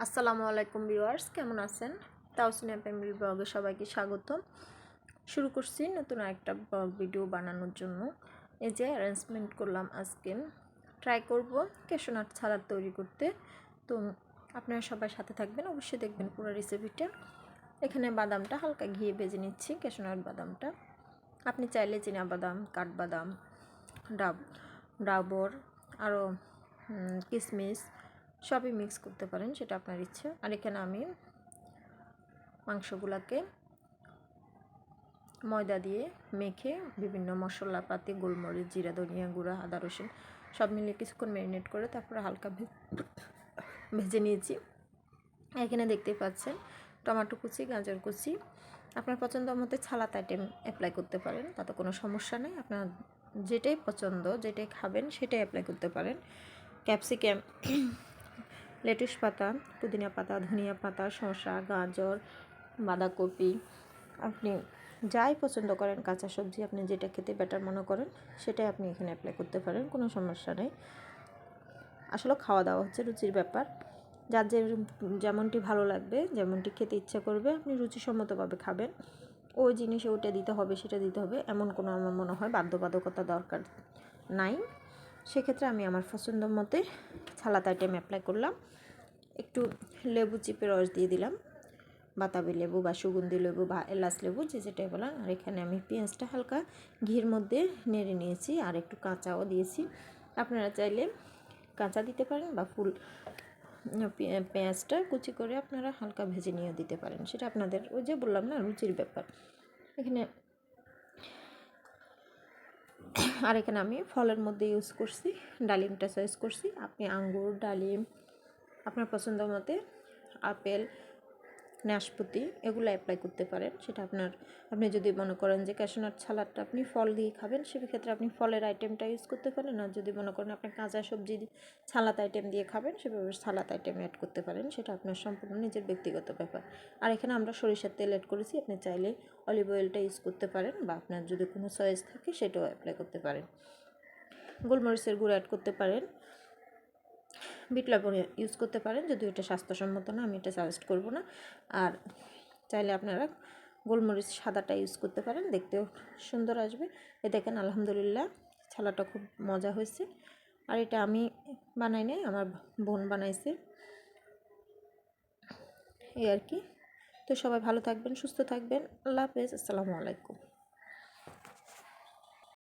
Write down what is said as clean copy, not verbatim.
আসসালামু আলাইকুম ভিউয়ার্স, কেমন আছেন? তাওসিনা ফ্যামিলি ব্লগে সবাইকে স্বাগত। শুরু করছি নতুন একটা ভিডিও বানানোর জন্য। এই যে অ্যারেঞ্জমেন্ট করলাম, আজকে ট্রাই করব ক্যাশু নাট সালাদ তৈরি করতে। তো আপনারা সবাই সাথে থাকবেন, অবশ্যই দেখবেন পুরো রেসিপিটা। এখানে বাদামটা হালকা ঘিয়ে ভেজে নিচ্ছি, ক্যাশু নাট বাদামটা। আপনি চাইলে চীনা বাদাম, কাঠবাদাম, ডাবর আরও কিশমিশ সবই মিক্স করতে পারেন, সেটা আপনার ইচ্ছা। আর এখানে আমি মাংসগুলোকে ময়দা দিয়ে মেখে বিভিন্ন মশলাপাতি, গোলমরিচ, জিরা, ধনিয়া গুঁড়া, আদা, রসুন সব মিলিয়ে কিছুক্ষণ ম্যারিনেট করে তারপরে হালকা ভেজে নিয়েছি। এখানে দেখতেই পাচ্ছেন টমেটো কুচি, গাজর কুচি। আপনার পছন্দ মতো সালাদ আইটেম অ্যাপ্লাই করতে পারেন, তাতে কোনো সমস্যা নেই। আপনার যেটাই পছন্দ, যেটাই খাবেন সেটাই অ্যাপ্লাই করতে পারেন। ক্যাপসিকাম, লেটুস পাতা, পুদিনা পাতা, ধনিয়া পাতা, শসা, গাজর, বাঁধাকপি, আপনি যাই পছন্দ করেন কাঁচা সবজি, আপনি যেটা খেতে বেটার মনে করেন সেটাই আপনি এখানে অ্যাপ্লাই করতে পারেন, কোনো সমস্যা নেই। আসলে খাওয়া দাওয়া হচ্ছে রুচির ব্যাপার, যার যেমনটি ভালো লাগবে, যেমনটি খেতে ইচ্ছা করবে আপনি রুচিসম্মতভাবে খাবেন। ওই জিনিসে ওটা দিতে হবে, সেটা দিতে হবে এমন কোনো আমার মনে হয় বাধ্যবাধকতা দরকার নাই। সেক্ষেত্রে আমি আমার পছন্দ মতে সালাদ আইটেম অ্যাপ্লাই করলাম। একটু লেবু চিপে রস দিয়ে দিলাম, বাতাবি লেবু বা সুগন্ধি লেবু বা এলাচ লেবু, যেটা বলেন। আর এখানে আমি পেঁয়াজটা হালকা ঘির মধ্যে নেড়ে নিয়েছি, আর একটু কাঁচাও দিয়েছি। আপনারা চাইলে কাঁচা দিতে পারেন বা ফুল পেঁয়াজটা কুচি করে আপনারা হালকা ভেজে নিয়ে দিতে পারেন, সেটা আপনাদের, ওই যে বললাম না, রুচির ব্যাপার। এখানে আমি ফলের মধ্যে ইউজ করছি, ডালিমটা চয়েস করছি। আপনি আঙ্গুর, ডালিম, আপনার পছন্দ মতে আপেল, নাশপাতি এগুলো অ্যাপ্লাই করতে পারেন, সেটা আপনি যদি মনে করেন যে ক্যাশু নাট সালাদটা আপনি ফল দিয়ে খাবেন, সেক্ষেত্রে আপনি ফলের আইটেমটা ইউজ করতে পারেন। আর যদি মনে করেন আপনি কাঁচা সবজি সালাদ আইটেম দিয়ে খাবেন, সেভাবে সালাদ আইটেম অ্যাড করতে পারেন, সেটা আপনার সম্পূর্ণ নিজের ব্যক্তিগত ব্যাপার। আর এখানে আমরা সরিষার তেল অ্যাড করেছি, আপনি চাইলে অলিভ অয়েলটা ইউজ করতে পারেন, বা আপনার যদি কোনো চয়েস থাকে সেটাও অ্যাপ্লাই করতে পারেন। গোলমরিচের গুঁড়ো অ্যাড করতে পারেন, বিট লবণ ইউজ করতে পারেন, যদি এটা স্বাস্থ্যসম্মত না, আমি এটা সাজেস্ট করব না। আর চাইলে আপনারা গোলমরিচ সাদাটা ইউজ করতে পারেন, দেখতেও সুন্দর আসবে। এ দেখেন আলহামদুলিল্লাহ ছালাটা খুব মজা হয়েছে। আর এটা আমি বানাই নাই, আমার বোন বানাইছে, এই আর কি। তো সবাই ভালো থাকবেন, সুস্থ থাকবেন। আল্লাহ হাফেজ, আসসালামু আলাইকুম।